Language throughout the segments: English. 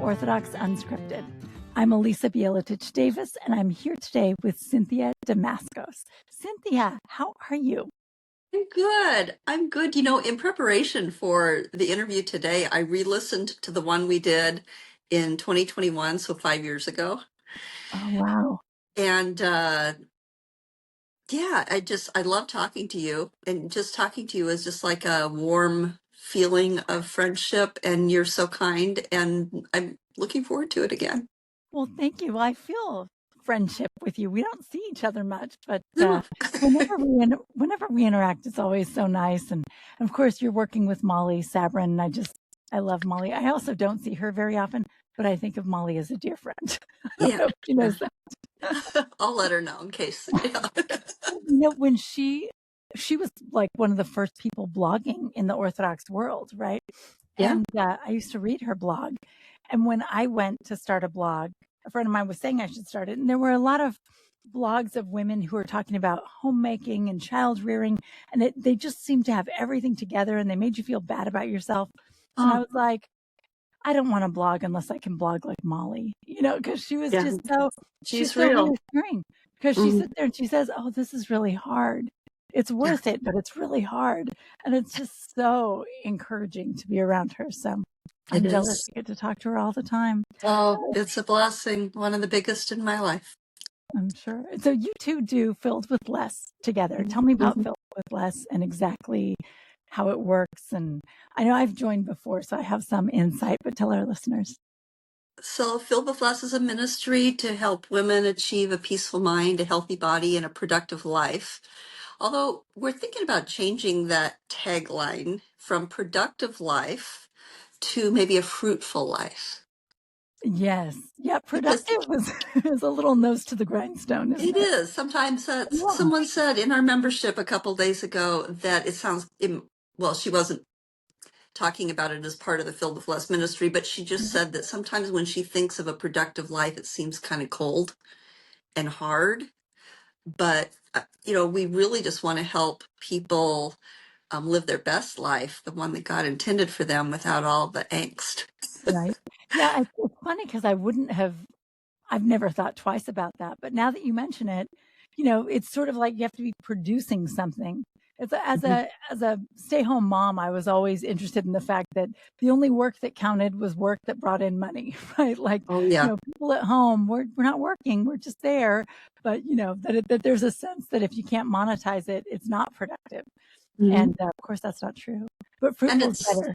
Unorthodox Unscripted. I'm Elisa Bielatich-Davis, and I'm here today with Cynthia Damaskos. Cynthia, how are you? I'm good. I'm good. You know, in preparation for the interview today, I re-listened to the one we did in 2021, so 5 years ago. Oh, wow. And yeah, I love talking to you. And just talking to you is just like a warm feeling of friendship. And you're so kind. And I'm looking forward to it again. Well, thank you. Well, I feel friendship with you. We don't see each other much, but No. whenever we interact, it's always so nice. And of course, you're working with Molly Sabrin. I love Molly. I also don't see her very often, but I think of Molly as a dear friend. I don't Yeah. know if she knows that. I'll let her know in case. Yeah. When she was like one of the first people blogging in the Orthodox world, right? Yeah. And I used to read her blog. And when I went to start a blog, a friend of mine was saying I should start it. And there were a lot of blogs of women who were talking about homemaking and child rearing. And they just seemed to have everything together and they made you feel bad about yourself. And I was like, I don't want to blog unless I can blog like Molly, because she was Yeah. just she's She's so real. reassuring because she sits there and she says, oh, this is really hard. It's worth it, but it's really hard. And it's just so encouraging to be around her. So I'm jealous to get to talk to her all the time. Oh, it's a blessing. One of the biggest in my life. I'm sure. So you two do Filled with Less together. Tell me about Filled with Less and exactly how it works. And I know I've joined before, so I have some insight, but tell our listeners. So Filled with Less is a ministry to help women achieve a peaceful mind, a healthy body, and a productive life. Although we're thinking about changing that tagline from productive life to maybe a fruitful life. Yes. Yeah. Because Productive is a little nose to the grindstone, isn't it it? is. Sometimes someone said in our membership a couple days ago that it sounds, well, she wasn't talking about it as part of the Filled with Less ministry, but she just said that sometimes when she thinks of a productive life, it seems kind of cold and hard. But, we really just want to help people live their best life, the one that God intended for them without all the angst. Right. Yeah. It's funny because I've never thought twice about that. But now that you mention it, it's sort of like you have to be producing something. It's as a stay-home mom, I was always interested in the fact that the only work that counted was work that brought in money, right? Like, people at home, we're not working, we're just there. But that there's a sense that if you can't monetize it, it's not productive. And of course, that's not true. But fruitful is better.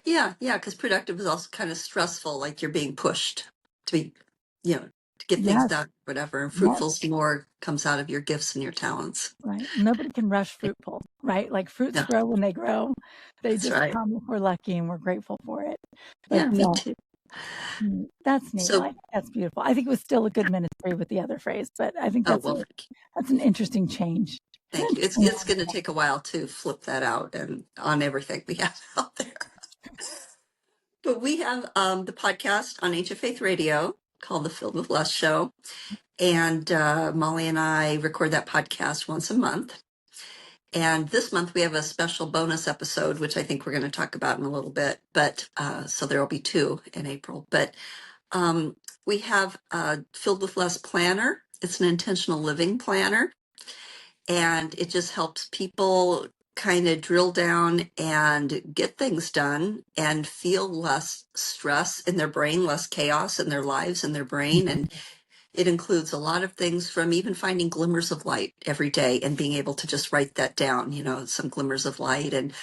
Yeah, because productive is also kind of stressful, like you're being pushed to be, to get things done, whatever. And fruitful's more comes out of your gifts and your talents. Right. Nobody can rush fruitful, right? Like fruits grow when they grow. They just come if we're lucky and we're grateful for it. But, yeah, me too. That's neat. So, that's beautiful. I think it was still a good ministry with the other phrase, but I think that's an interesting change. Thank you. It's going to take a while to flip that out and on everything we have out there. But we have the podcast on Ancient Faith Radio called The Filled with Less Show. And Molly and I record that podcast once a month. And this month we have a special bonus episode, which I think we're going to talk about in a little bit. But so there will be 2 in April. But we have Filled with Less Planner. It's an intentional living planner. And it just helps people kind of drill down and get things done and feel less stress in their brain, less chaos in their lives and their brain. And it includes a lot of things from even finding glimmers of light every day and being able to just write that down, some glimmers of light, and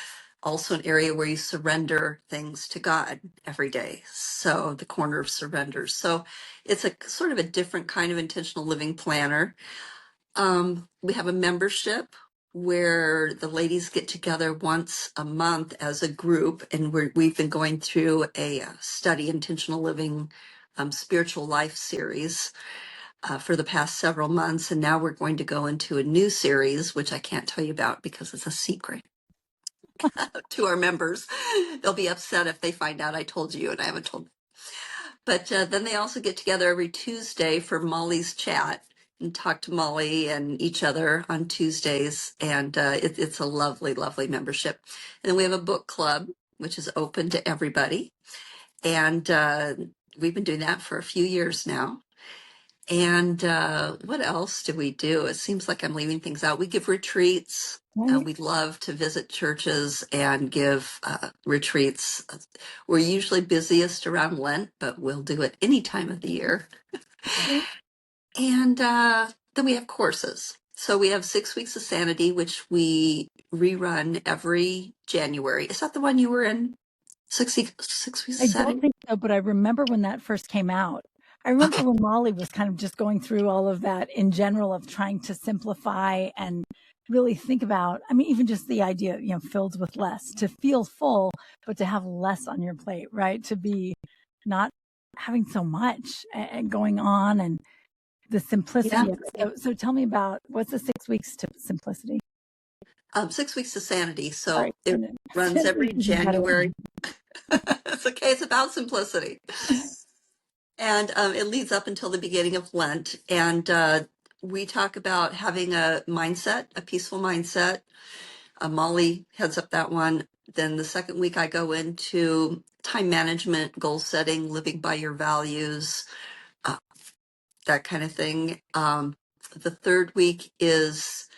also an area where you surrender things to God every day. So the corner of surrender. So it's a sort of a different kind of intentional living planner. We have a membership where the ladies get together once a month as a group, and we've been going through a study intentional living spiritual life series for the past several months, and now we're going to go into a new series, which I can't tell you about because it's a secret to our members. They'll be upset if they find out I told you and I haven't told them. But then they also get together every Tuesday for Molly's Chat and talk to Molly and each other on Tuesdays. And it's a lovely, lovely membership. And then we have a book club, which is open to everybody. And we've been doing that for a few years now. And what else do we do? It seems like I'm leaving things out. We give retreats. Right. We love to visit churches and give retreats. We're usually busiest around Lent, but we'll do it any time of the year. Right. And then we have courses. So we have 6 Weeks of Sanity, which we rerun every January. Is that the one you were in? 6 Weeks of I don't Sanity? think so, but I remember when that first came out. I remember Okay. when Molly was kind of just going through all of that in general of trying to simplify and really think about, I mean, even just the idea, filled with less, to feel full, but to have less on your plate, right? To be not having so much and going on and the Yeah. simplicity of it. So tell me about what's the 6 weeks to simplicity? 6 Weeks of Sanity. Sorry. So it runs every Simplicity is a better January. It's okay. It's about simplicity. one. And it leads up until the beginning of Lent. And we talk about having a mindset, a peaceful mindset. Molly heads up that one. Then the second week, I go into time management, goal setting, living by your values, uh, that kind of thing. The third week is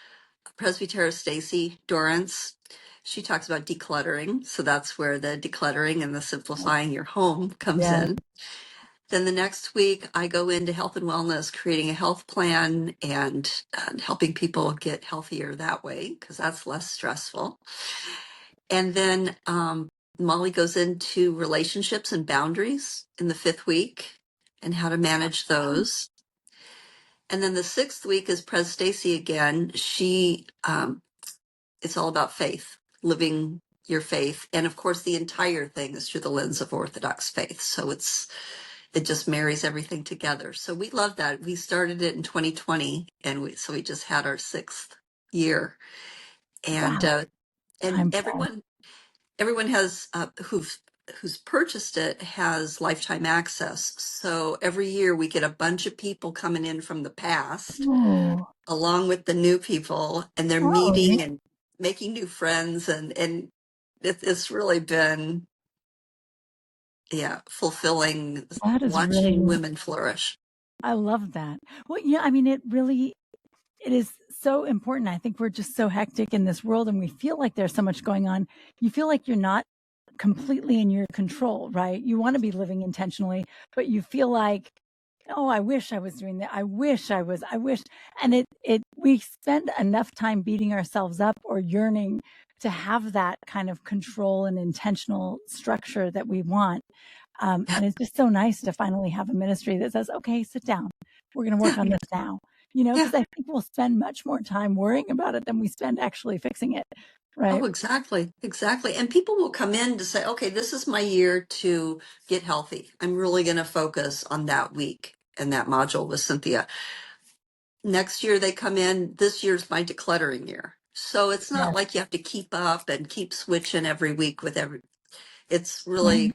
Presbytera Stacy Dorrance. She talks about decluttering. So that's where the decluttering and the simplifying your home comes Yeah. in. Then the next week, I go into health and wellness, creating a health plan and helping people get healthier that way, because that's less stressful. And then Molly goes into relationships and boundaries in the fifth week and how to manage those. And then the sixth week is Pres Stacy again. It's all about faith, living your faith. And of course, the entire thing is through the lens of Orthodox faith. So it just marries everything together. So we love that. We started it in 2020, and we just had our 6th year, and Wow. and Time flies. everyone has who's purchased it has lifetime access. So every year we get a bunch of people coming in from the past, Oh, along with the new people, and they're oh, meeting and making new friends, and it's really been fulfilling that is watching really, women flourish. I love that. Well, yeah, I mean, it is so important. I think we're just so hectic in this world and we feel like there's so much going on. You feel like you're not completely in your control, right? You want to be living intentionally, but you feel like, oh, I wish I was doing that. I wish. And we spend enough time beating ourselves up or yearning to have that kind of control and intentional structure that we want. And it's just so nice to finally have a ministry that says, okay, sit down. We're going to work Yeah, on this now, yeah. because I think we'll spend much more time worrying about it than we spend actually fixing it. Right. Oh, exactly. Exactly. And people will come in to say, okay, this is my year to get healthy. I'm really going to focus on that week and that module with Cynthia. Next year they come in, this year's my decluttering year. So it's Yeah. not like you have to keep up and keep switching every week with it's Right. really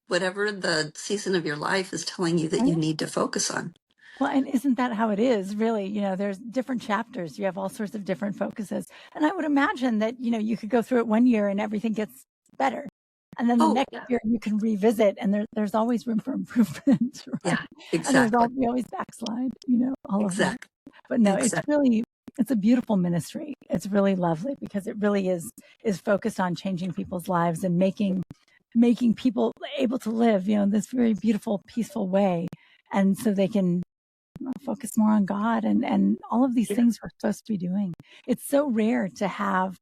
whatever the season of your life is telling you that you Right. need to focus on. Well, and isn't that how it is really? There's different chapters. You have all sorts of different focuses. And I would imagine that, you could go through it one year and everything gets better. And then the Oh, next yeah. year you can revisit and there's always room for improvement, right? Yeah, And exactly. we always backslide, all of that. Exactly. But no, Exactly. it's a beautiful ministry. It's really lovely because it really is focused on changing people's lives and making people able to live, in this very beautiful, peaceful way. And so they can focus more on God and all of these Yeah. things we're supposed to be doing. It's so rare to have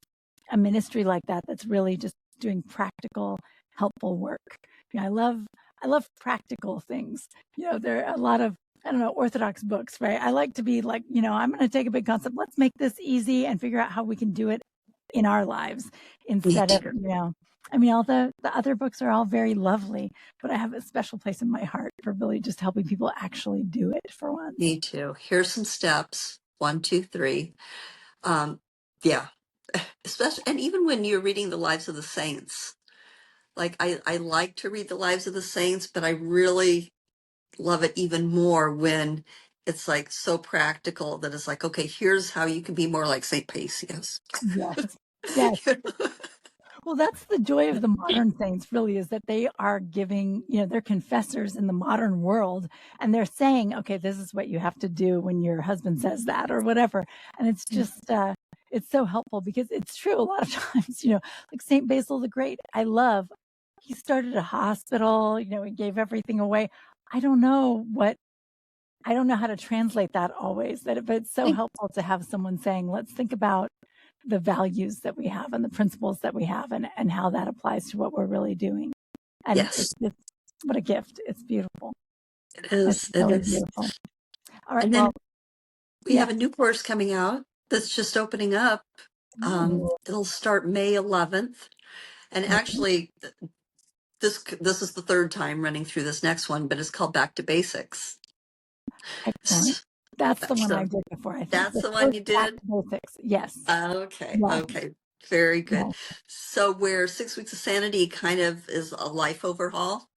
a ministry like that that's really just doing practical, helpful work. I love practical things. There are a lot of, I don't know, Orthodox books, right? I like to be like, I'm going to take a big concept. Let's make this easy and figure out how we can do it in our lives Me instead of, too. I mean, all the other books are all very lovely, but I have a special place in my heart for really just helping people actually do it for once. Me too. Here's some steps. 1, 2, 3. Yeah. Especially, and even when you're reading the lives of the saints, like I like to read the lives of the saints, but I really love it even more when it's like so practical that it's like, okay, here's how you can be more like Saint Paisius. Yes. Yes. Well, that's the joy of the modern saints, really, is that they are giving, they're confessors in the modern world, and they're saying, okay, this is what you have to do when your husband says that or whatever. And it's just, it's so helpful because it's true. A lot of times, like St. Basil the Great, he started a hospital, he gave everything away. I don't know how to translate that always, but it's so helpful to have someone saying, let's think about the values that we have and the principles that we have and how that applies to what we're really doing. And Yes, it's what a gift. It's beautiful. it It's is. It really is. beautiful. All right. And Well, then we have yeah. a new course coming out that's just opening up. It'll start May 11th. And actually, this is the third time running through this next one, but it's called Back to Basics. Excellent. That's the one I So did before, I think. that's The the one first you Back did? to Basics. Yes. Okay, Yeah. okay. Very Yeah. good. So where 6 weeks of sanity kind of is a life overhaul,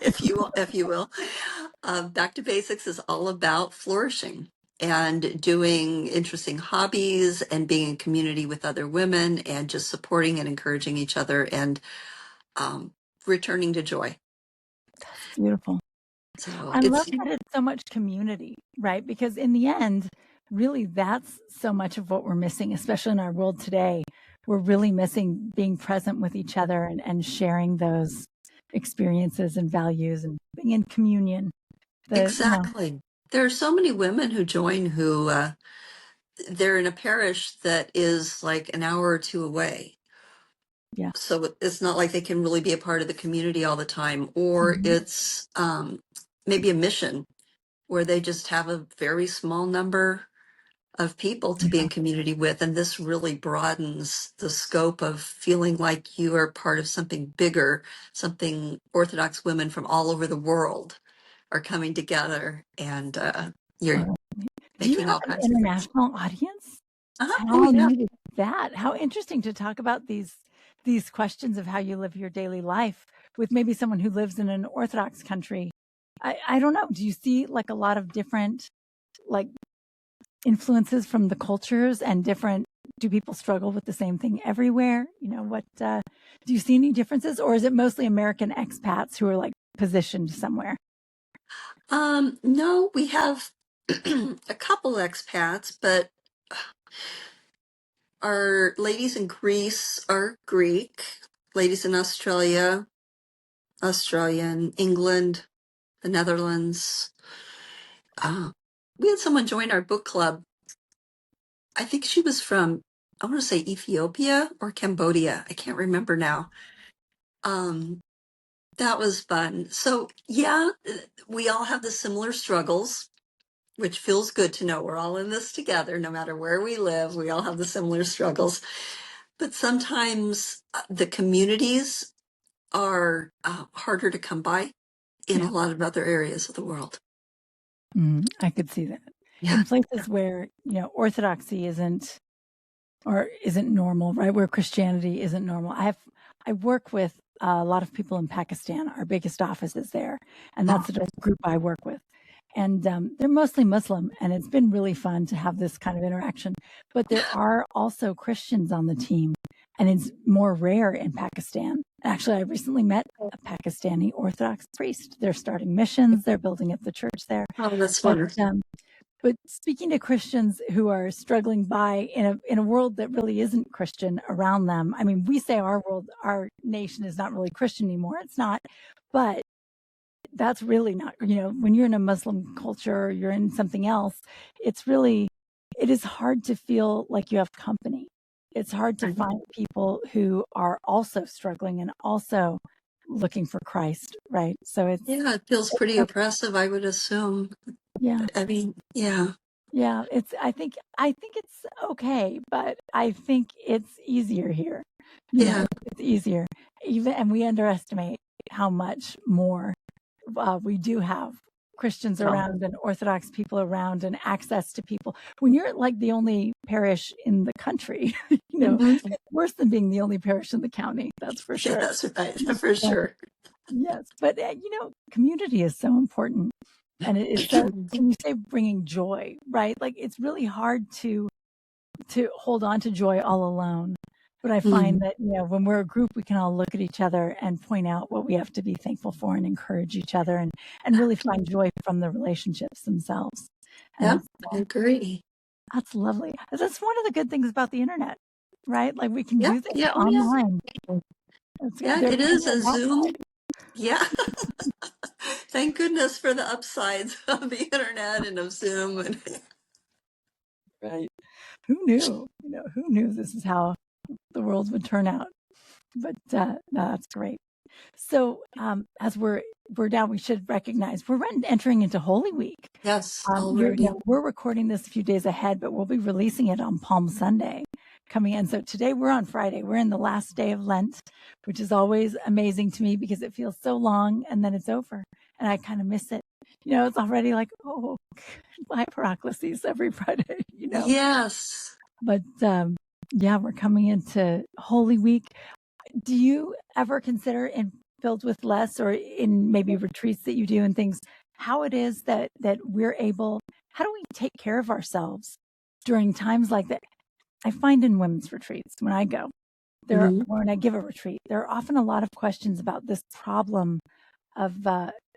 if you will, Back to Basics is all about flourishing and doing interesting hobbies and being in community with other women and just supporting and encouraging each other and returning to joy. That's beautiful. So I love it's that it's so much community, right? Because in the end, really, that's so much of what we're missing, especially in our world today. We're really missing being present with each other and sharing those experiences and values and being in communion. exactly. There are so many women who join who they're in a parish that is like an hour or two away. Yeah. So it's not like they can really be a part of the community all the time, or Mhm. it's maybe a mission where they just have a very small number of people to be Yeah. in community with. And this really broadens the scope of feeling like you are part of something bigger, something Orthodox women from all over the world are coming together and you're Totally. Do you making have all an kinds of things. international audience? Oh, How yeah. neat is that? How interesting to talk about these questions of how you live your daily life with maybe someone who lives in an Orthodox country. I don't know. Do you see like a lot of different like influences from the cultures and different? Do people struggle with the same thing everywhere? What do you see any differences, or is it mostly American expats who are like positioned somewhere? No, we have a couple expats, but our ladies in Greece are Greek, ladies in Australian, England, the Netherlands. We had someone join our book club. I think she was from, I want to say Ethiopia or Cambodia. I can't remember now. Um, that was fun. So, yeah, we all have the similar struggles, which feels good to know we're all in this together, no matter where we live. We all have the similar struggles. But sometimes the communities are harder to come by in Yeah. a lot of other areas of the world. I could see that Yeah. in places where, orthodoxy isn't normal, right? Where Christianity isn't normal. I work with a lot of people in Pakistan. Our biggest office is there, and that's Oh, the group I work with. And they're mostly Muslim, and it's been really fun to have this kind of interaction. But there are also Christians on the team, and it's more rare in Pakistan. Actually, I recently met a Pakistani Orthodox priest. They're starting missions. They're building up the church there. oh, that's But wonderful. but speaking to Christians who are struggling by in a world that really isn't Christian around them, I mean, we say our nation is not really Christian anymore. It's not, but that's really not. When you're in a Muslim culture or you're in something else, it is hard to feel like you have company. It's hard to find people who are also struggling and also looking for Christ, right? So Yeah, it feels pretty oppressive, I would assume. yeah. I mean, yeah, Yeah, I think it's okay, but I think it's easier here. yeah, It's easier. And we underestimate how much more we do have Christians oh, around and Orthodox people around and access to people. When you're like the only parish in the country, mhm. it's worse than being the only parish in the county. That's for Yeah, sure. that's right, for sure. Yes, but community is so important, and it is so. When you say bringing joy, right? Like it's really hard to hold on to joy all alone. But I find Mm. that, when we're a group, we can all look at each other and point out what we have to be thankful for and encourage each other and really find joy from the relationships themselves. And Yep, I agree. that's lovely. That's one of the good things about the internet, right? Like we can Yeah, do things yeah, oh yeah. online. Yeah, There it can is be a a Zoom. downside. Yeah. Thank goodness for the upsides of the internet and of Zoom. And Right. Who knew? Who knew this is how the world would turn out? But no, that's great. So as we're down, we should recognize we're entering into Holy Week. yes, already. We're recording this a few days ahead, but we'll be releasing it on Palm Sunday coming in. So today we're on Friday. We're in the last day of Lent, which is always amazing to me because it feels so long and then it's over and I kind of miss it. It's already like, oh, my Paraclesis every Friday. Yes. But yeah, we're coming into Holy Week. Do you ever consider in Filled with Less or in maybe retreats that you do and things, how it is that we're able, how do we take care of ourselves during times like that? I find in women's retreats when I go, Mhm. when I give a retreat, there are often a lot of questions about this problem of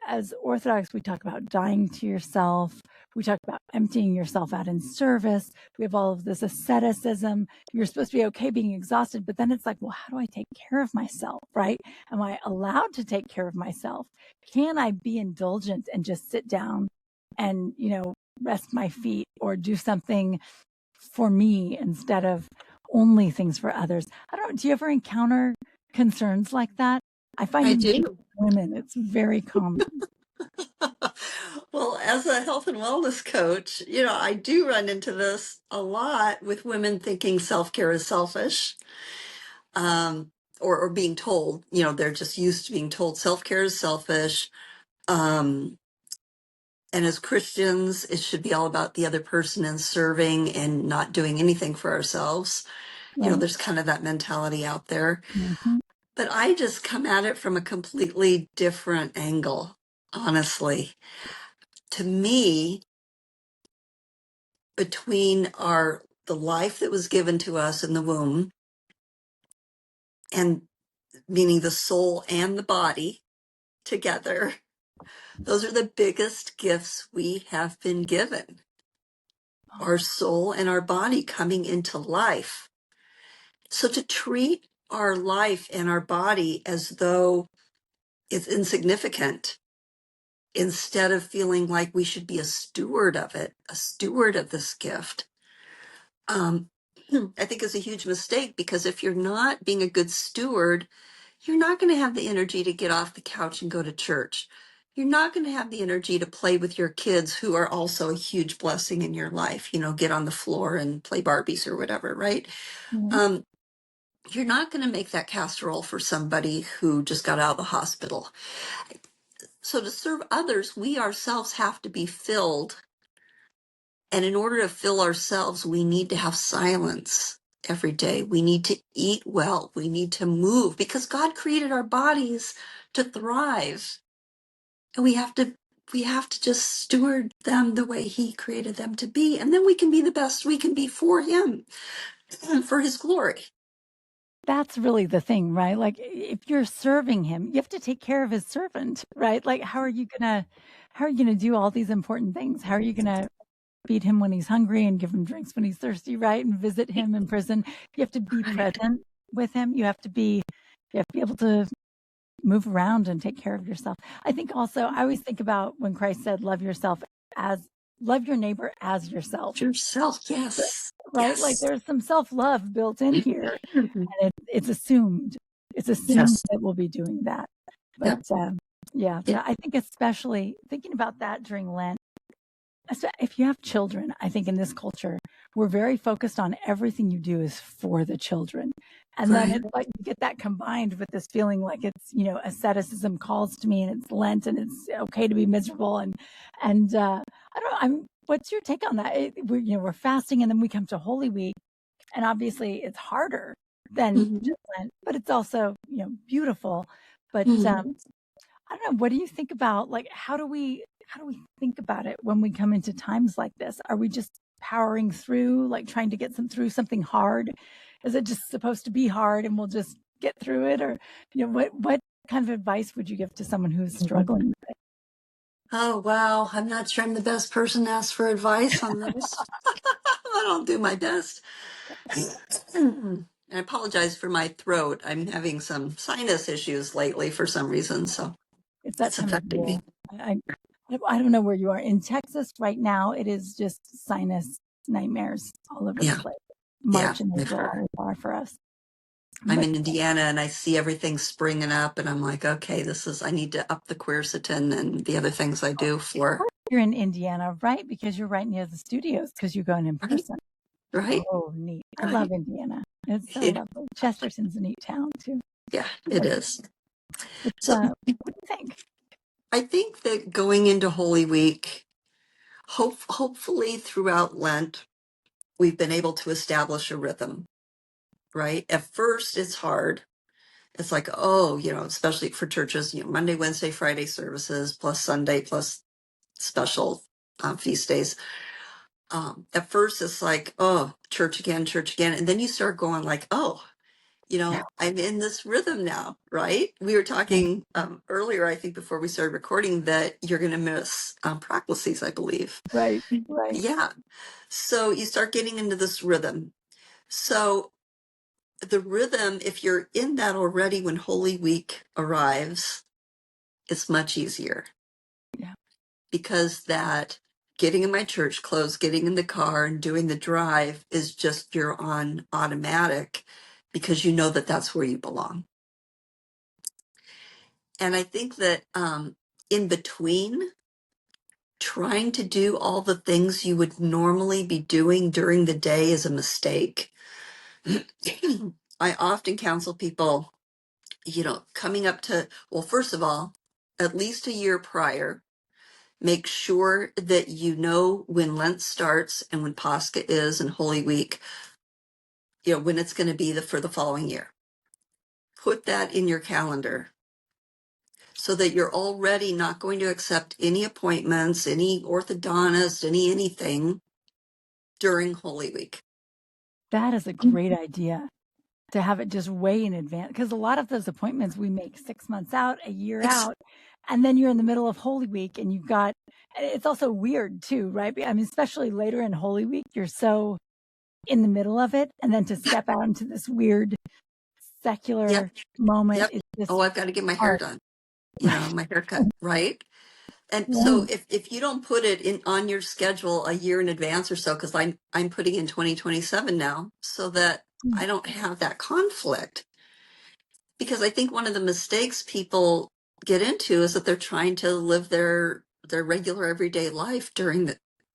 as Orthodox, we talk about dying to yourself. We talk about emptying yourself out in service. We have all of this asceticism. You're supposed to be okay being exhausted, but then it's like, well, how do I take care of myself, right? Am I allowed to take care of myself? Can I be indulgent and just sit down and, rest my feet or do something for me instead of only things for others? I don't know. Do you ever encounter concerns like that? I find I in do. women, it's very common. Well, as a health and wellness coach, I do run into this a lot with women thinking self-care is selfish, um, or being told, they're just used to being told self-care is selfish. Um, and as Christians, it should be all about the other person and serving and not doing anything for ourselves. Right. There's kind of that mentality out there. Mm-hmm. But I just come at it from a completely different angle, honestly. To me, between the life that was given to us in the womb, and meaning the soul and the body together, those are the biggest gifts we have been given. Our soul and our body coming into life. So to treat our life and our body as though it's insignificant, instead of feeling like we should be a steward of it, a steward of this gift, um, I think is a huge mistake, because if you're not being a good steward, you're not going to have the energy to get off the couch and go to church. You're not going to have the energy to play with your kids, who are also a huge blessing in your life, get on the floor and play Barbies or whatever, right? Mm-hmm. Um, you're not going to make that casserole for somebody who just got out of the hospital. So to serve others, we ourselves have to be filled. And in order to fill ourselves, we need to have silence every day. We need to eat well. We need to move, because God created our bodies to thrive. And we have to just steward them the way he created them to be. And then we can be the best we can be for him and for his glory. That's really the thing, right? Like if you're serving him, you have to take care of his servant, right? Like how are you gonna do all these important things? How are you gonna feed him when he's hungry and give him drinks when he's thirsty, right? And visit him in prison. You have to be Right. present with him. You have to be able to move around and take care of yourself. I think also I always think about when Christ said, love your neighbor as yourself. Yourself, yes. Right? Like Yes. there's some self-love built in here, Mhm. and it's assumed. It's assumed Yes. that we'll be doing that. But Yep. yeah, so Yep. I think especially thinking about that during Lent, if you have children, I think in this culture, we're very focused on everything you do is for the children. And then Right. it's like you get that combined with this feeling like it's, asceticism calls to me and it's Lent and it's okay to be miserable. And I don't know, what's your take on that? We're fasting and then we come to Holy Week, and obviously it's harder than Mhm. just Lent, but it's also, beautiful. But Mhm. I don't know. What do you think about, like, how do we think about it when we come into times like this? Are we just powering through, like trying to get through something hard Is it just supposed to be hard and we'll just get through it? Or, what kind of advice would you give to someone who's struggling with it? Oh, wow. I'm not sure I'm the best person to ask for advice on this. I'll do my best. I apologize for my throat. I'm having some sinus issues lately for some reason, so It's that it's time of affecting year. me. I don't know where you are. In Texas right now, it is just sinus nightmares all over the Yeah, place. yeah, March and I've April heard. always are for us. I'm But in Indiana and I see everything springing up, and I'm like, okay, I need to up the quercetin and the other things I do for. you're in Indiana, right? Because you're right near the studios because you're going in Right, person. right, Oh, neat. I love right. Indiana. It's so Yeah, lovely. Chesterton's a neat town too. yeah, it is. It's, So what do you think? I think that going into Holy Week, hopefully throughout Lent, we've been able to establish a rhythm, right? At first, it's hard. It's like, oh, especially for churches, Monday, Wednesday, Friday services, plus Sunday, plus special feast days. At first, it's like, oh, church again, church again. And then you start going like, oh, I'm in this rhythm now, right? We were talking earlier, I think, before we started recording, that you're going to miss proclases, I believe. Right, right. Yeah. So you start getting into this rhythm. So the rhythm, if you're in that already when Holy Week arrives, it's much easier Yeah. because that getting in my church clothes, getting in the car and doing the drive is just you're on automatic because you know that that's where you belong. And I think that in between trying to do all the things you would normally be doing during the day is a mistake. I often counsel people, coming up to, well, first of all, at least a year prior, make sure that you know when Lent starts and when Pascha is and Holy Week, when it's going to be for the following year. Put that in your calendar so that you're already not going to accept any appointments, any orthodontist, anything during Holy Week. That is a great idea to have it just way in advance. Because a lot of those appointments we make 6 months out, a year Ex- out, and then you're in the middle of Holy Week and it's also weird too, right? I mean, especially later in Holy Week, you're so in the middle of it. And then to step out into this weird secular Yep, moment yep. is Oh, just I've got to get my hair hard, done, right? my haircut, right? And so Right. if you don't put it in on your schedule a year in advance or so, because I'm putting in 2027 now, so that I don't have that conflict. Because I think one of the mistakes people get into is that they're trying to live their regular everyday life during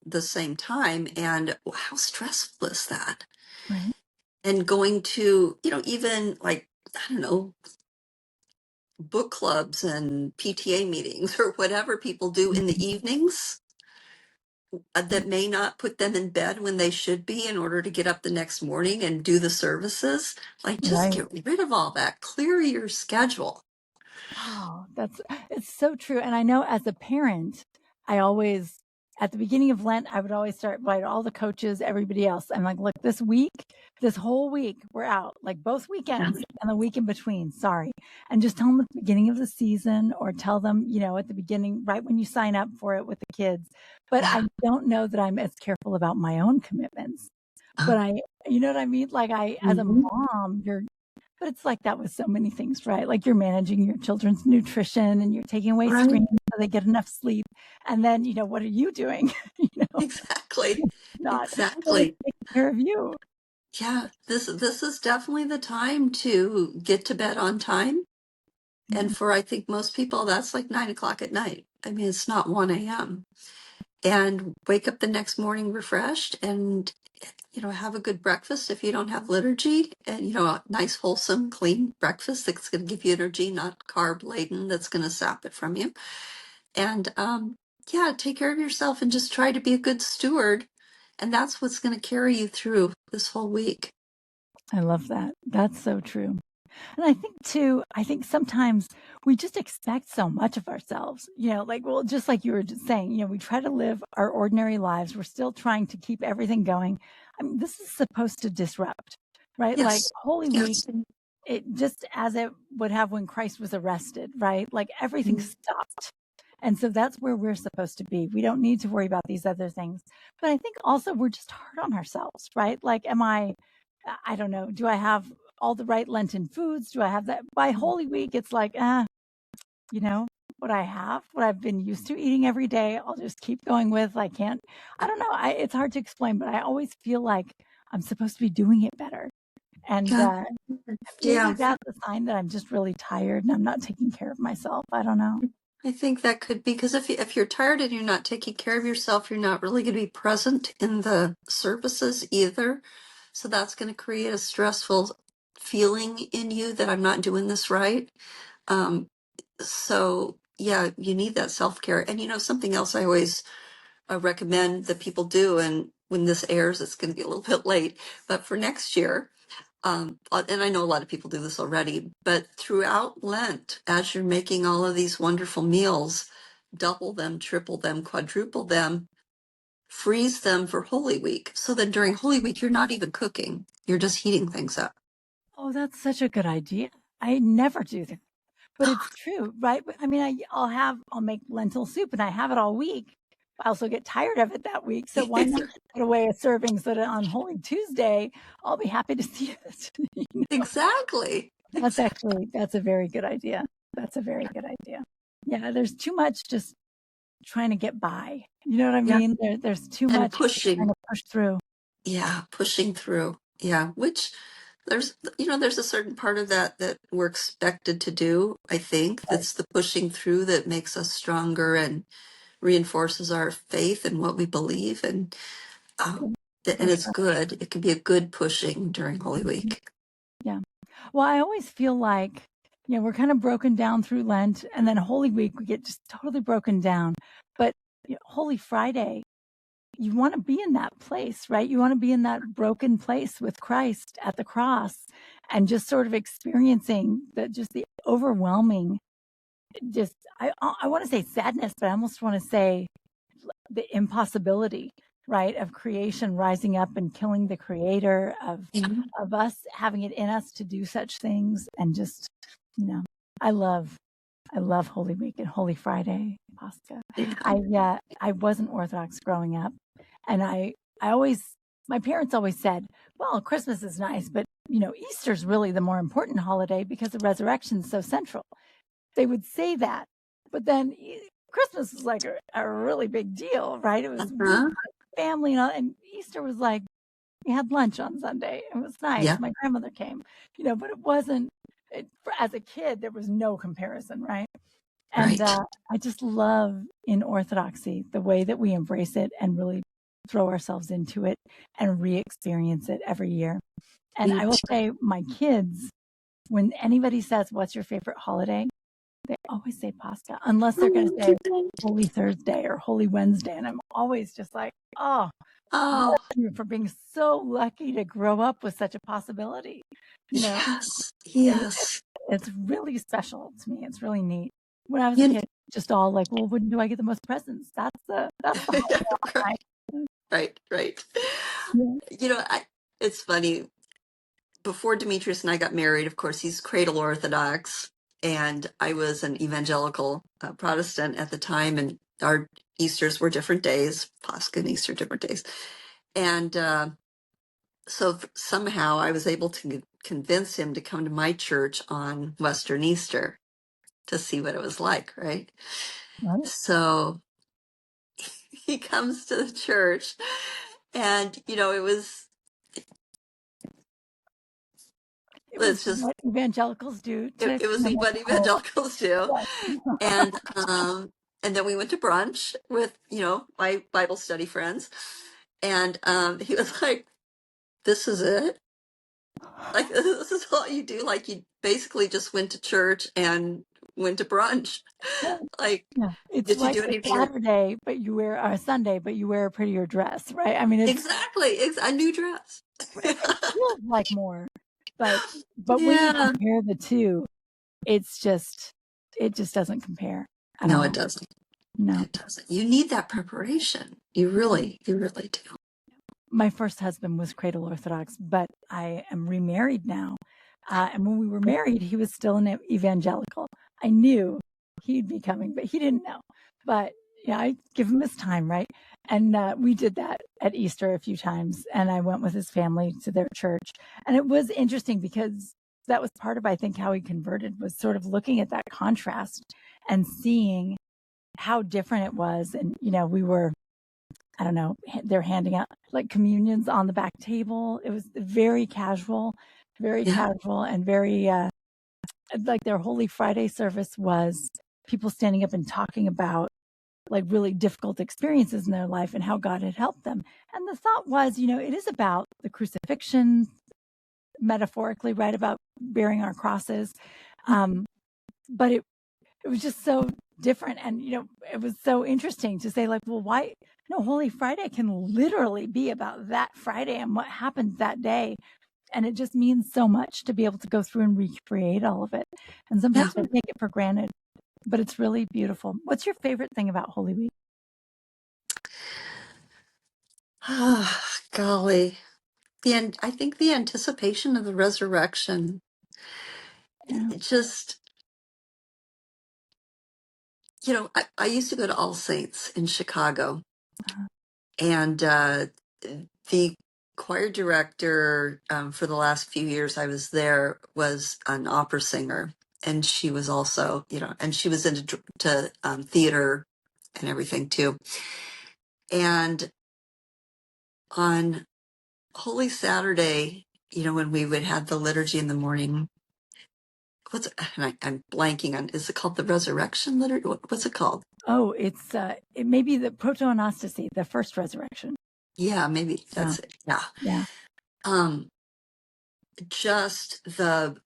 the same time. And how stressful is that? Right. And going to, even like, I don't know, book clubs and PTA meetings or whatever people do in the evenings that may not put them in bed when they should be in order to get up the next morning and do the services. Like, just Right. get rid of all that. Clear your schedule. Oh, it's so true. And I know as a parent, I always, at the beginning of Lent, I would always start by all the coaches, everybody else. I'm like, look, this whole week, we're out, like both weekends and the week in between. Sorry. And just tell them at the beginning of the season or tell them, at the beginning, right when you sign up for it with the kids. But Yeah. I don't know that I'm as careful about my own commitments. But you know what I mean? Like as a Mhm. mom, but it's like that with so many things, right? Like you're managing your children's nutrition and you're taking away Right. screens so they get enough sleep. And then, what are you doing? Exactly. Not really Exactly. taking care of you. Yeah. This is definitely the time to get to bed on time. Yeah, And for I think most people, that's like 9 o'clock at night. I mean, it's not 1 a.m. And wake up the next morning refreshed and have a good breakfast if you don't have liturgy and a nice wholesome clean breakfast that's going to give you energy, not carb laden that's going to sap it from you. And yeah, take care of yourself and just try to be a good steward, and that's what's going to carry you through this whole week. I love that. That's so true. And I think too, sometimes we just expect so much of ourselves, like, well, just like you were just saying, we try to live our ordinary lives. We're still trying to keep everything going. I mean, this is supposed to disrupt, right? Like Yes. Holy Week, Yes. it just as it would have when Christ was arrested, right? Like everything stopped. And so that's where we're supposed to be. We don't need to worry about these other things. But I think also we're just hard on ourselves, right? Like, I don't know, do I have all the right Lenten foods? Do I have that? By Holy Week, it's like, you know, what I have, what I've been used to eating every day, I'll just keep going with. I don't know. It's hard to explain, but I always feel like I'm supposed to be doing it better. And Yeah. maybe Yeah. that's a sign that I'm just really tired and I'm not taking care of myself. I don't know. I think that could be because if you're tired and you're not taking care of yourself, you're not really going to be present in the services either. So that's going to create a stressful feeling in you that I'm not doing this right. Um, so yeah, you need that self-care. And something else I always recommend that people do, and when this airs, it's going to be a little bit late, but for next year, and I know a lot of people do this already, but throughout Lent, as you're making all of these wonderful meals, double them, triple them, quadruple them, freeze them for Holy Week. So then during Holy Week, you're not even cooking. You're just heating things up. Oh, that's such a good idea. I never do that, but it's true, right? I mean, I'll make lentil soup and I have it all week. I also get tired of it that week. So why not put away a serving so that on Holy Tuesday, I'll be happy to see it. Exactly. That's a very good idea. That's a very good idea. Yeah, there's too much just trying to get by. You know what I Yeah. mean? There's too And much trying pushing. to push through. Yeah, pushing through. Yeah, which there's a certain part of that we're expected to do, I think. Right. That's the pushing through that makes us stronger and reinforces our faith and what we believe. Um, For and it's sure. good. It can be a good pushing during Holy Week. Yeah. Well, I always feel like, we're kind of broken down through Lent, and then Holy Week, we get just totally broken down. But Holy Friday, you want to be in that place, right? You want to be in that broken place with Christ at the cross and just sort of experiencing the overwhelming, I want to say sadness, but I almost want to say the impossibility, right, of creation rising up and killing the creator Mhm. of us having it in us to do such things. And just, I love Holy Week and Holy Friday, Pascha. Yeah. I wasn't Orthodox growing up, and I always my parents always said, well, Christmas is nice, but Easter's really the more important holiday because the resurrection's so central. They would say that, but then Christmas was like a really big deal, right? It was really Uh-huh. family and all, and Easter was like we had lunch on Sunday. It was nice. Yeah. My grandmother came, but it wasn't. As a kid, there was no comparison, right? And Right. I just love in Orthodoxy the way that we embrace it and really throw ourselves into it and re-experience it every year. And Me I will too. say, my kids, when anybody says, "What's your favorite holiday?" they always say Pascha, unless they're going to say Holy Thursday or Holy Wednesday. And I'm always just like, oh, bless Oh, you for being so lucky to grow up with such a possibility. You know, yes. it, Yes. it's really special to me. It's really neat. When I was a You kid, just all like, well, when do I get the most presents? That's the yeah, holiday. right, right. Yeah. It's funny. Before Demetrius and I got married, of course, he's cradle Orthodox, and I was an evangelical Protestant at the time, and our Easters were different days, Pascha and Easter different days. And so somehow I was able to convince him to come to my church on Western Easter to see what it was like, right? Right. So he comes to the church, and It was it's just what evangelicals do it, to it was kind what of evangelicals do. yes. And then we went to brunch with my Bible study friends, and he was like, "This is it? Like this is all you do? Like you basically just went to church and went to brunch? Like Yeah, it's did you like do a anything?" Saturday, but you wear a Sunday, but you wear a prettier dress, right? I mean, Exactly, it's a new dress. it feels like more, but when you Yeah. compare the two, it just doesn't compare at No, it all. doesn't. No. It doesn't. You need that preparation. You really do. my first husband was cradle Orthodox, but I am remarried now. And when we were married, he was still an evangelical. I knew he'd be coming, but he didn't know. But yeah, I give him his time, right? And we did that at Easter a few times, and I went with his family to their church. And it was interesting because that was part of, I think, how he converted, was sort of looking at that contrast and seeing how different it was. And, we were, I don't know, they're handing out like communions on the back table. It was very casual, and very, like their Holy Friday service was people standing up and talking about like really difficult experiences in their life and how God had helped them. And the thought was, it is about the crucifixion, metaphorically, right? About bearing our crosses. But it was just so different. And, it was so interesting to say, like, well, why? No, Holy Friday can literally be about that Friday and what happened that day. And it just means so much to be able to go through and recreate all of it. And sometimes we take it for granted, but it's really beautiful. What's your favorite thing about Holy Week? Ah, golly. I think the anticipation of the resurrection, Yeah. it just, I used to go to All Saints in Chicago, and the choir director for the last few years I was there was an opera singer, and she was also, and she was into theater and everything too. And on Holy Saturday, when we would have the liturgy in the morning, I'm blanking on, is it called the Resurrection Liturgy? What's it called? Oh, it may be the proto-anostasy, the first resurrection. Yeah, maybe that's it. Yeah. Yeah. Just the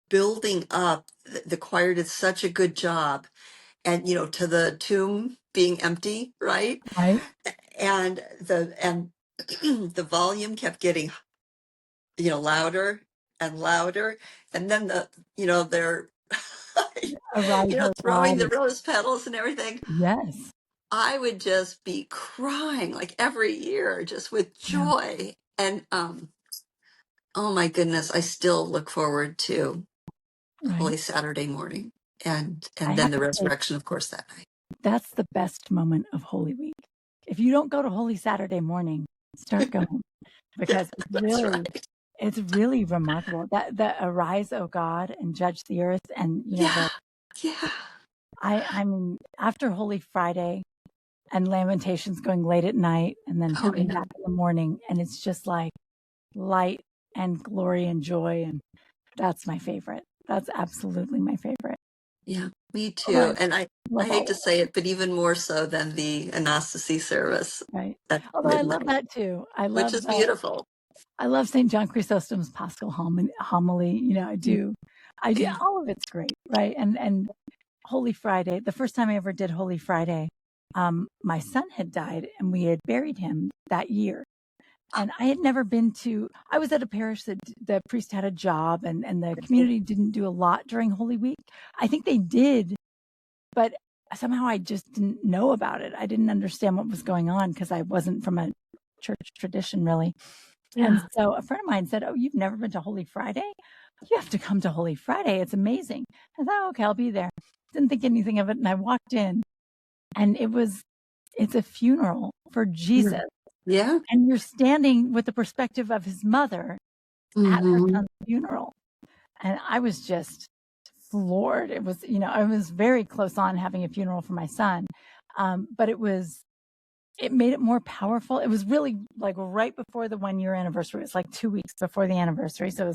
building up, the choir did such a good job, and to the tomb being empty, right? Right. And the volume kept getting louder and louder, and then they're Arise, O throwing God. the rose petals and everything. Yes. I would just be crying like every year, just with Yeah. joy. And oh my goodness, I still look forward to Right. Holy Saturday morning, and I then have the to say, resurrection, of course, that night. that's the best moment of Holy Week. If you don't go to Holy Saturday morning, start going, because That's right. it's really remarkable that arise, O God, and judge the earth. And, Yeah, yeah. I mean, after Holy Friday and Lamentations going late at night and then Oh coming yeah, back in the morning, and it's just like light and glory and joy. And that's my favorite. That's absolutely my favorite. yeah. Me Although I too. And I love hate all to of say it, but even more so than the Anastasy service it, right? at Although I love midnight, that too. which is beautiful. I love St. John Chrysostom's Paschal homily. I do. Yeah. All of it's great, right? And Holy Friday, the first time I ever did Holy Friday, my son had died and we had buried him that year. And I had never been I was at a parish that the priest had a job, and the community didn't do a lot during Holy Week. I think they did, but somehow I just didn't know about it. I didn't understand what was going on because I wasn't from a church tradition really. And Yeah. so a friend of mine said, "Oh, you've never been to Holy Friday? You have to come to Holy Friday. It's amazing." I thought, "Okay, I'll be there." Didn't think anything of it. And I walked in, and it's a funeral for Jesus. Yeah. And you're standing with the perspective of his mother at her Hmm. son's funeral. And I was just floored. It was, I was very close on having a funeral for my son. But it made it more powerful. It was really like right before the 1 year anniversary. It was like 2 weeks before the anniversary. So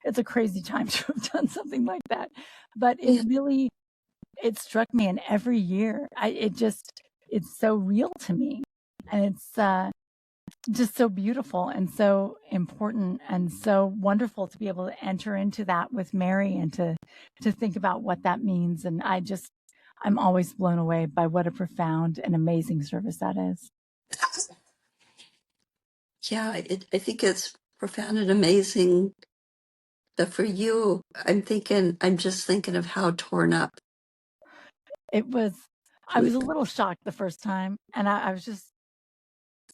it's a crazy time to have done something like that. But Yeah. it struck me. And every year it's so real to me. And it's, just so beautiful and so important and so wonderful to be able to enter into that with Mary and to think about what that means. And I'm always blown away by what a profound and amazing service that is. Yeah. I think it's profound and amazing. But for you, I'm just thinking of how torn up. I was a little shocked the first time, and I was just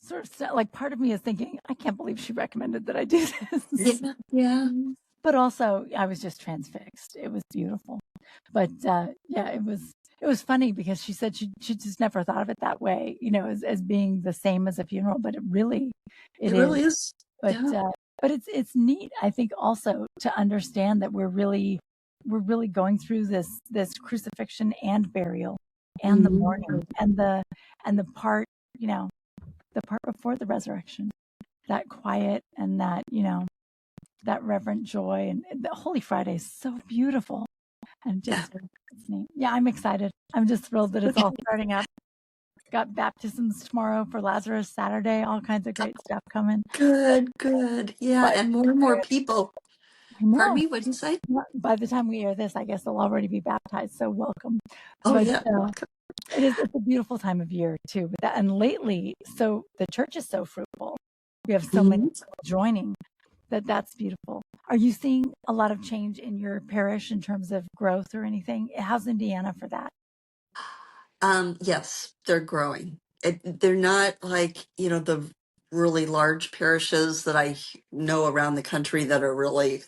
sort of like part of me is thinking, I can't believe she recommended that I do this. Yeah, yeah. But also I was just transfixed. It was beautiful. But yeah, it was funny because she said she just never thought of it that way, as being the same as a funeral, but it It is. really is. But Yeah. it's neat, I think, also to understand that we're really going through this crucifixion and burial and the Mhm. mourning and the part, the part before the resurrection, that quiet and that reverent joy, and the Holy Friday is so beautiful and Yeah. just it's neat. Yeah, I'm excited. I'm just thrilled that it's all starting up. Got baptisms tomorrow for Lazarus Saturday, all kinds of great stuff coming. Good, good. Yeah, But and more and more people. I Pardon know me, what did you say? by the time we air this, I guess they'll already be baptized. So welcome. Oh, But yeah. Welcome. it's a beautiful time of year too. With that, and lately, so the church is so fruitful. We have so many Mhm. people joining that's beautiful. Are you seeing a lot of change in your parish in terms of growth or anything? How's Indiana for that? Yes, they're growing. They're not like, the really large parishes that I know around the country that are really,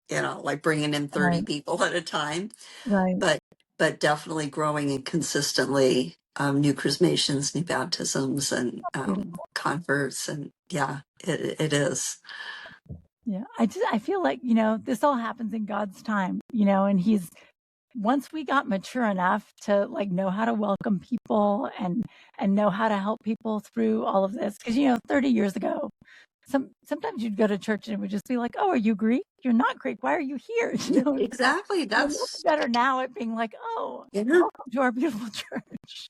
like bringing in 30 Right, people at a time, right. but definitely growing and consistently, new chrismations, new baptisms, and Beautiful. converts, and yeah, it is. Yeah. I feel like, this all happens in God's time, and he's once we got mature enough to like know how to welcome people and know how to help people through all of this. Because 30 years ago, sometimes you'd go to church and it would just be like, oh, are you Greek? You're not Greek. Why are you here? Exactly. We're much That's better now at being like, oh, yeah. welcome to our beautiful church.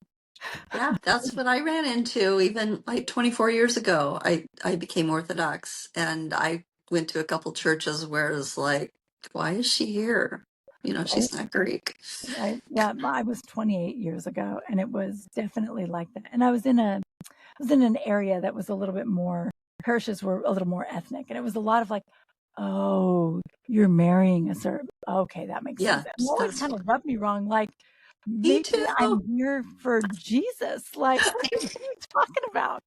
Yeah, that's what I ran into even like 24 years ago. I became Orthodox, and I went to a couple churches where it's like, why is she here? Right? She's not Greek. Right. Yeah. I was 28 years ago and it was definitely like that. And I was in an area that was a little bit more, parishes were a little more ethnic. And it was a lot of like, oh, you're marrying a Serb. Okay, that makes sense. Yeah, And it always that's kind of rubbed me wrong. Like, me maybe too. I'm here for Jesus. Like, what are you talking about?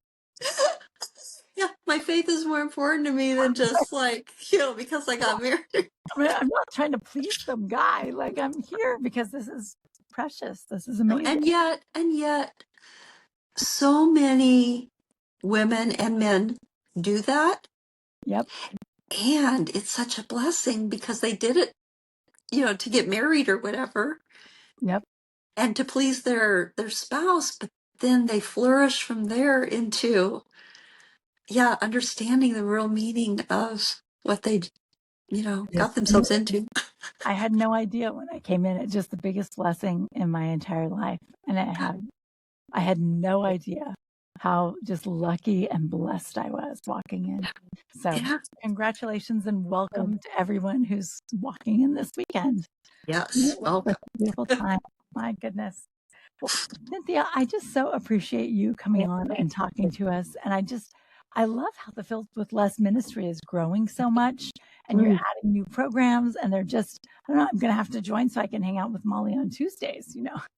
Yeah, my faith is more important to me than just like, because I got married. I mean, I'm not trying to please some guy. Like, I'm here because this is precious. This is amazing. And yet, so many women and men do that. Yep. And it's such a blessing because they did it, to get married or whatever, Yep. and to please their spouse, but then they flourish from there into, yeah, understanding the real meaning of what they, Yes. got themselves into. I had no idea when I came in. It's just the biggest blessing in my entire life. And I had no idea how just lucky and blessed I was walking in. So Yeah. congratulations and welcome to everyone who's walking in this weekend. Yes. It's such Welcome. a beautiful time. My goodness. Well, Cynthia, I just so appreciate you coming on and talking to us. And I love how the Filled with Less ministry is growing so much and you're Mm. adding new programs and they're just, I don't know, I'm going to have to join so I can hang out with Molly on Tuesdays.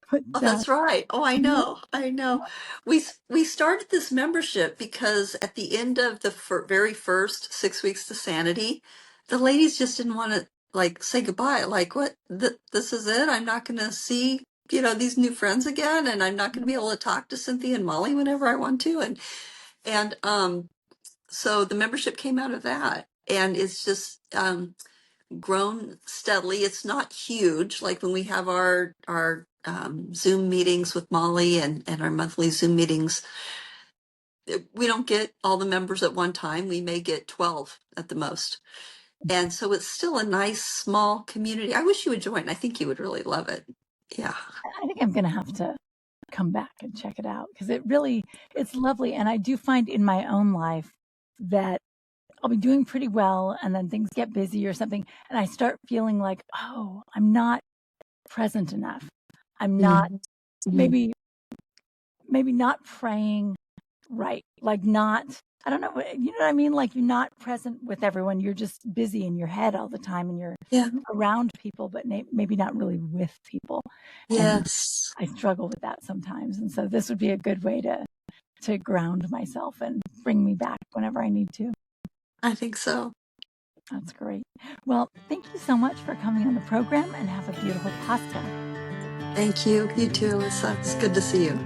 But, Oh, that's right. Oh, I yeah, know. I know. We started this membership because at the end of the very first 6 weeks to sanity, the ladies just didn't want to like say goodbye. Like, what? This is it? I'm not going to see these new friends again, and I'm not going to be able to talk to Cynthia and Molly whenever I want to. And so the membership came out of that, and it's just grown steadily. It's not huge. Like when we have our Zoom meetings with Molly and our monthly Zoom meetings, we don't get all the members at one time. We may get 12 at the most. And so it's still a nice small community. I wish you would join. I think you would really love it. Yeah. I think I'm going to have to come back and check it out because it's lovely. And I do find in my own life that I'll be doing pretty well and then things get busy or something. And I start feeling like, oh, I'm not present enough. I'm not Mhm. maybe not praying right. Like not, I don't know, you know what I mean? Like you're not present with everyone. You're just busy in your head all the time and you're Yeah. around people, but maybe not really with people. And Yes. I struggle with that sometimes. And so this would be a good way to to ground myself and bring me back whenever I need to. I think so. That's great. Well, thank you so much for coming on the program, and have a beautiful pasta. Thank you. You too, Alyssa. It's good to see you.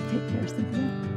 Take care, Cynthia.